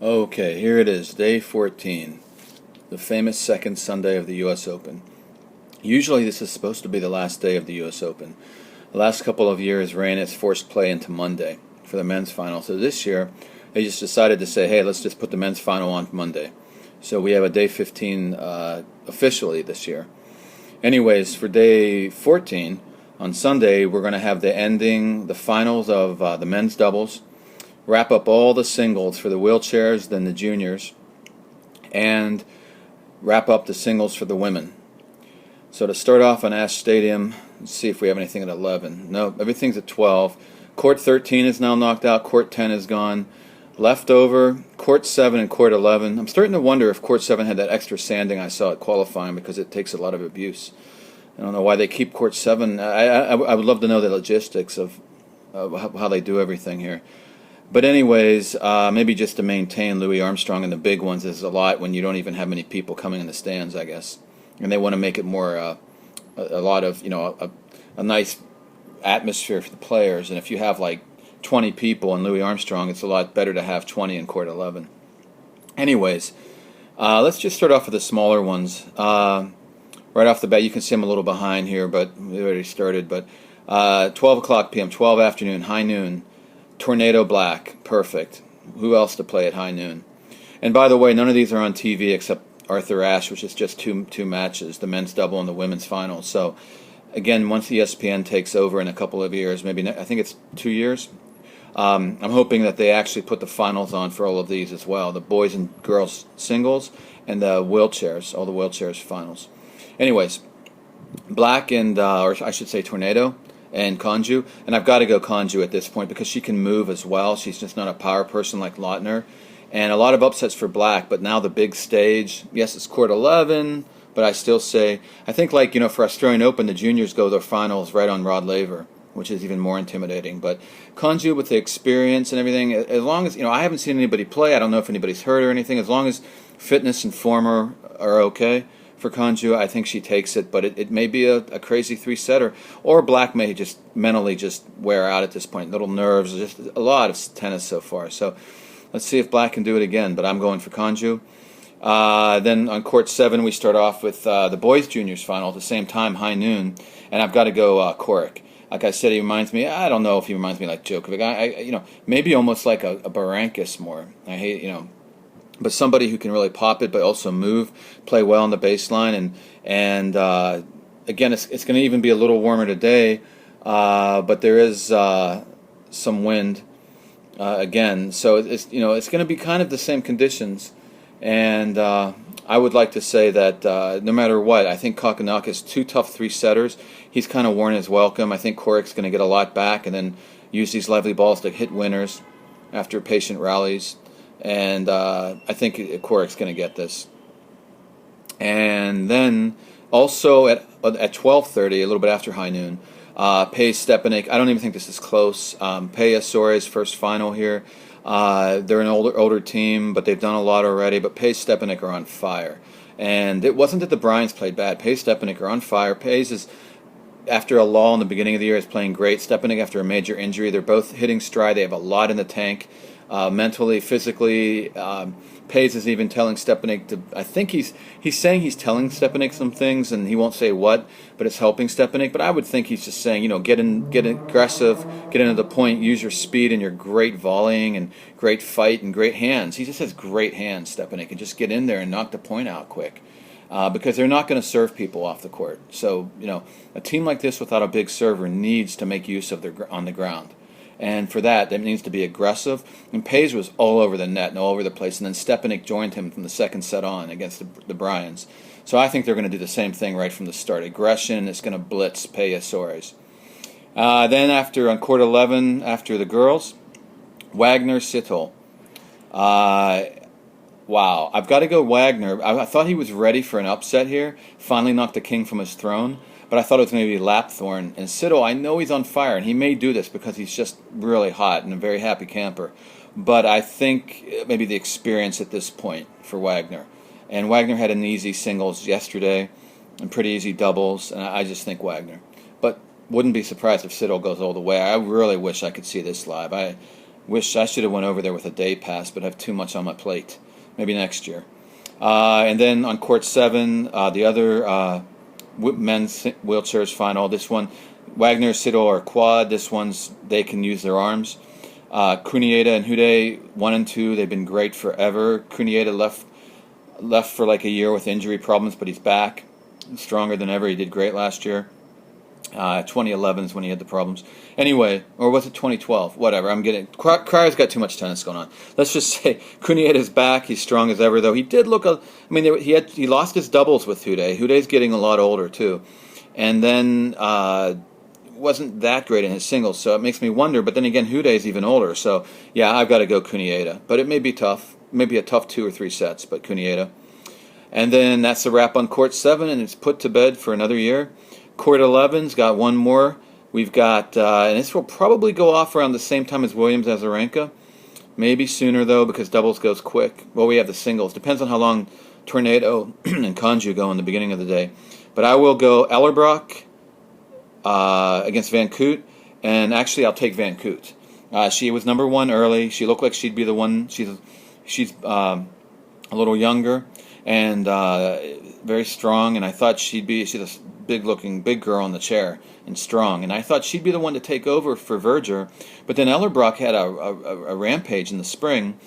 Okay, here it is, day 14, the famous second Sunday of the U.S. Open. Usually this is supposed to be the last day of the U.S. Open. The last couple of years ran its forced play into Monday for the men's final. So this year, they just decided to say, hey, let's just put the men's final on Monday. So we have a day 15 officially this year. Anyways, for day 14, on Sunday, we're going to have the finals of the men's doubles, wrap up all the singles for the wheelchairs, then the juniors, and wrap up the singles for the women. So to start off on Ash Stadium, let's see if we have anything at 11. No, everything's at 12. Court 13 is now knocked out. Court 10 is gone. Left over, Court 7 and Court 11. I'm starting to wonder if Court 7 had that extra sanding I saw at qualifying because it takes a lot of abuse. I don't know why they keep Court 7. I would love to know the logistics of how they do everything here. But anyways, maybe just to maintain Louis Armstrong in the big ones is a lot when you don't even have many people coming in the stands, I guess. And they want to make it more a lot of, a nice atmosphere for the players. And if you have like 20 people in Louis Armstrong, it's a lot better to have 20 in Court 11. Anyways, let's just start off with the smaller ones. Right off the bat, you can see I'm a little behind here, but we already started. But 12 o'clock p.m., 12 afternoon, high noon, Tornado Black, perfect. Who else to play at high noon? And by the way, none of these are on TV except Arthur Ashe, which is just two matches, the men's double and the women's final. So, again, once ESPN takes over in a couple of years, maybe I think it's 2 years, I'm hoping that they actually put the finals on for all of these as well, the boys and girls singles and the wheelchairs, all the wheelchairs finals. Anyways, Black and, or I should say Tornado, and Konju, and I've got to go Konju at this point because she can move as well. She's just not a power person like Lautner. And a lot of upsets for Black, but now the big stage, yes, it's Court 11, but I still say, I think like, for Australian Open, the juniors go to their finals right on Rod Laver, which is even more intimidating. But Konju with the experience and everything, as long as, I haven't seen anybody play, I don't know if anybody's hurt or anything, as long as fitness and form are okay for Konju, I think she takes it, but it may be a crazy three-setter, or Black may just mentally just wear out at this point. Little nerves, just a lot of tennis so far. So let's see if Black can do it again, but I'm going for Konju. Then on Court 7, we start off with the boys' juniors final at the same time, high noon, and I've got to go Korik. Like I said, he reminds me, I don't know if he reminds me like Djokovic. Maybe almost like a Berankis more. I hate, but somebody who can really pop it, but also move, play well on the baseline, and again, it's going to even be a little warmer today, but there is some wind again, so it's it's going to be kind of the same conditions, and I would like to say that no matter what, I think Kokkinakis is two tough three-setters. He's kind of worn his welcome. I think Korik's going to get a lot back, and then use these lively balls to hit winners after patient rallies. And I think Korik's going to get this. And then also at 12:30, a little bit after high noon, Peja Stepanek. I don't even think this is close. Peja Soares first final here. They're an older team, but they've done a lot already. But Peja Stepanek are on fire. And it wasn't that the Bryans played bad. Peja Stepanek are on fire. Peja is, after a lull in the beginning of the year, is playing great. Stepanek after a major injury. They're both hitting stride. They have a lot in the tank. Mentally, physically, Peja is even telling Stepanek to. I think he's saying he's telling Stepanek some things, and he won't say what, but it's helping Stepanek. But I would think he's just saying, get aggressive, get into the point, use your speed and your great volleying and great fight and great hands. He just has great hands, Stepanek, and just get in there and knock the point out quick, because they're not going to serve people off the court. So a team like this without a big server needs to make use of their on the ground. And for that, it needs to be aggressive. And Peja was all over the net and all over the place. And then Stepanek joined him from the second set on against the Bryans. So I think they're going to do the same thing right from the start. Aggression is going to blitz Peja Soares. Then on Court 11, after the girls, Wagner Sittel. Wow. I've got to go Wagner. I thought he was ready for an upset here. Finally knocked the king from his throne. But I thought it was going to be Lapthorne. And Sittel, I know he's on fire, and he may do this because he's just really hot and a very happy camper. But I think maybe the experience at this point for Wagner. And Wagner had an easy singles yesterday and pretty easy doubles, and I just think Wagner. But wouldn't be surprised if Sittel goes all the way. I really wish I could see this live. Wish I should have went over there with a day pass, but I have too much on my plate. Maybe next year. And then on court 7, the other men's wheelchairs final. This one, Wagner, Siddle are quad. This one's they can use their arms. Kunieda and Hude 1 and 2. They've been great forever. Kunieda left for like a year with injury problems, but he's back, stronger than ever. He did great last year. 2011 is when he had the problems. Anyway, or was it 2012? Whatever. Cryer's got too much tennis going on. Let's just say Kunieda's back. He's strong as ever, though. He did look. He lost his doubles with Hude. Hude's getting a lot older too, and then wasn't that great in his singles. So it makes me wonder. But then again, Hude's even older. So yeah, I've got to go Kunieda. But it may be tough. Maybe a tough 2 or 3 sets. But Kunieda. And then that's a wrap on court 7, and it's put to bed for another year. Court 11's got one more. We've got, and this will probably go off around the same time as Williams Azarenka. Maybe sooner, though, because doubles goes quick. Well, we have the singles. Depends on how long Tornado and Konju go in the beginning of the day. But I will go Ellerbrock against Van Koot, and actually I'll take Van Koot. She was number 1 early. She looked like she'd be the one. She's a little younger and very strong, and I thought she's a big girl in the chair and strong, and I thought she'd be the one to take over for Verger, but then Ellerbrock had a rampage in the spring.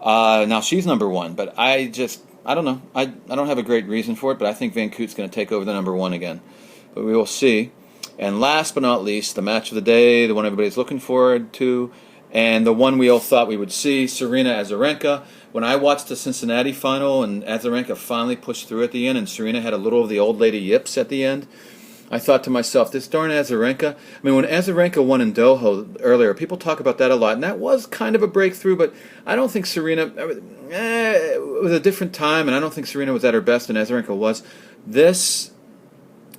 Now she's number 1, but I don't know. I don't have a great reason for it, but I think Van Koot's going to take over the number 1 again, but we will see. And last but not least, the match of the day, the one everybody's looking forward to, and the one we all thought we would see, Serena Azarenka. When I watched the Cincinnati final and Azarenka finally pushed through at the end and Serena had a little of the old lady yips at the end, I thought to myself, this darn Azarenka. I mean, when Azarenka won in Doha earlier, people talk about that a lot, and that was kind of a breakthrough, but I don't think Serena, it was a different time, and I don't think Serena was at her best, and Azarenka was. This,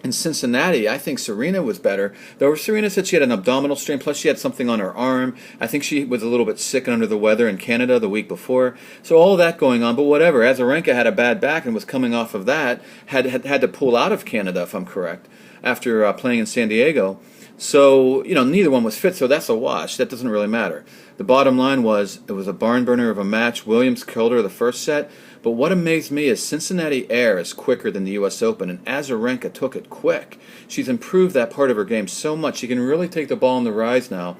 in Cincinnati, I think Serena was better. Though Serena said she had an abdominal strain, plus she had something on her arm. I think she was a little bit sick and under the weather in Canada the week before. So all that going on, but whatever. Azarenka had a bad back and was coming off of that, had to pull out of Canada, if I'm correct, after playing in San Diego. So, neither one was fit, so that's a wash. That doesn't really matter. The bottom line was, it was a barn burner of a match. Williams killed her the first set. But what amazed me is Cincinnati Air is quicker than the U.S. Open, and Azarenka took it quick. She's improved that part of her game so much. She can really take the ball on the rise now.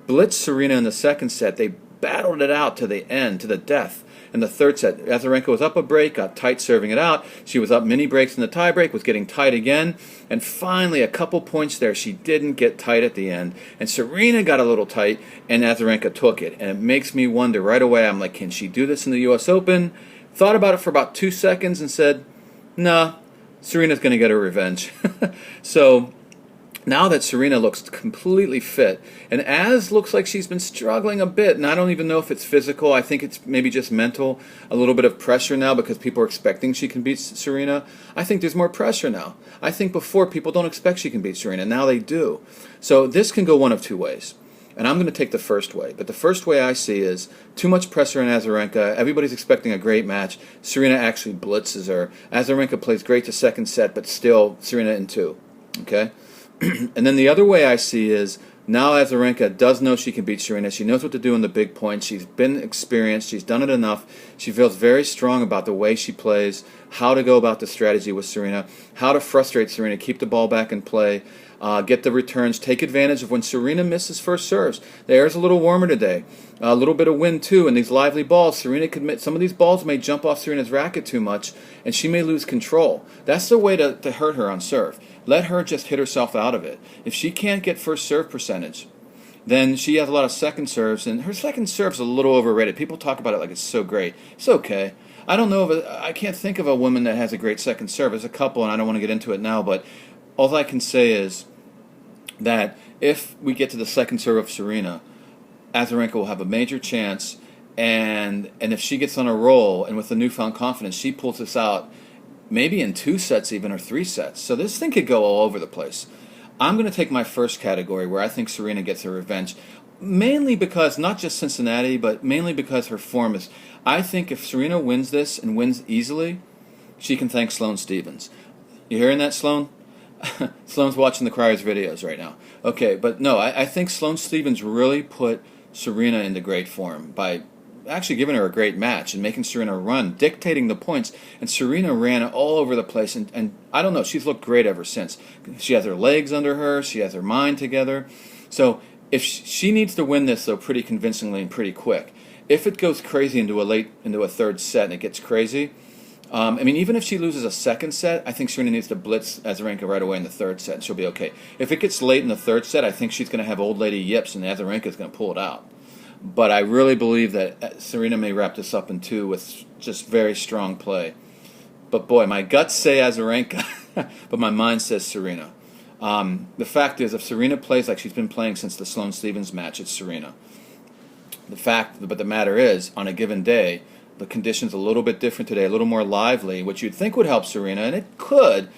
Blitzed Serena in the second set. They battled it out to the end, to the death. In the third set, Azarenka was up a break, got tight serving it out. She was up mini breaks in the tiebreak, was getting tight again. And finally, a couple points there, she didn't get tight at the end. And Serena got a little tight, and Azarenka took it. And it makes me wonder right away, I'm like, can she do this in the U.S. Open? Thought about it for about 2 seconds and said, nah, Serena's going to get her revenge. So now that Serena looks completely fit, and Az looks like she's been struggling a bit, and I don't even know if it's physical. I think it's maybe just mental, a little bit of pressure now because people are expecting she can beat Serena. I think there's more pressure now. I think before people don't expect she can beat Serena. Now they do. So this can go one of 2 ways. And I'm going to take the first way. But the first way I see is too much pressure on Azarenka. Everybody's expecting a great match. Serena actually blitzes her. Azarenka plays great the second set, but still Serena in 2. Okay? And then the other way I see is now Azarenka does know she can beat Serena. She knows what to do in the big points. She's been experienced. She's done it enough. She feels very strong about the way she plays, how to go about the strategy with Serena, how to frustrate Serena, keep the ball back in play, get the returns, take advantage of when Serena misses first serves. The air's a little warmer today. A little bit of wind, too, and these lively balls. Serena could some of these balls may jump off Serena's racket too much, and she may lose control. That's the way to hurt her on serve. Let her just hit herself out of it. If she can't get first serve percentage, then she has a lot of second serves, and her second serve's a little overrated. People talk about it like it's so great. It's okay. I can't think of a woman that has a great second serve. There's a couple, and I don't want to get into it now, but all I can say is that if we get to the second serve of Serena, Azarenka will have a major chance, and if she gets on a roll, and with the newfound confidence, she pulls this out, maybe in 2 sets even, or 3 sets. So this thing could go all over the place. I'm going to take my first category where I think Serena gets her revenge, mainly because, not just Cincinnati, but mainly because her form is, I think if Serena wins this and wins easily, she can thank Sloane Stephens. You hearing that, Sloane? Sloane's watching the Cryers videos right now. Okay, but no, I think Sloane Stephens really put Serena into great form by actually giving her a great match and making Serena run, dictating the points. And Serena ran all over the place. And I don't know, she's looked great ever since. She has her legs under her. She has her mind together. So if she needs to win this, though, pretty convincingly and pretty quick. If it goes crazy into a third set and it gets crazy, I mean, even if she loses a second set, I think Serena needs to blitz Azarenka right away in the third set, and she'll be okay. If it gets late in the third set, I think she's going to have old lady yips, and Azarenka is going to pull it out. But I really believe that Serena may wrap this up in two with just very strong play. But boy, my guts say Azarenka, but my mind says Serena. The fact is, if Serena plays like she's been playing since the Sloane Stephens match, it's Serena. But the matter is, on a given day, the conditions a little bit different today, a little more lively, which you'd think would help Serena, and it could,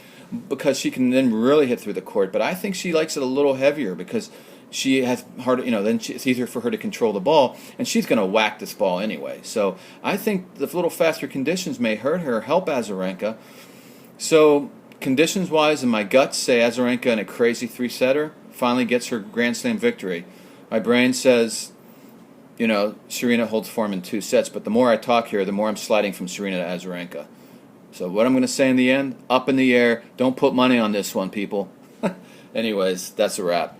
because she can then really hit through the court. But I think she likes it a little heavier because she has hard, then it's easier for her to control the ball, and she's going to whack this ball anyway. So I think the little faster conditions may hurt her, help Azarenka. So conditions-wise, and my guts say Azarenka in a crazy three-setter finally gets her Grand Slam victory. My brain says, Serena holds form in two sets, but the more I talk here, the more I'm sliding from Serena to Azarenka. So what I'm going to say in the end, up in the air, don't put money on this one, people. Anyways, that's a wrap.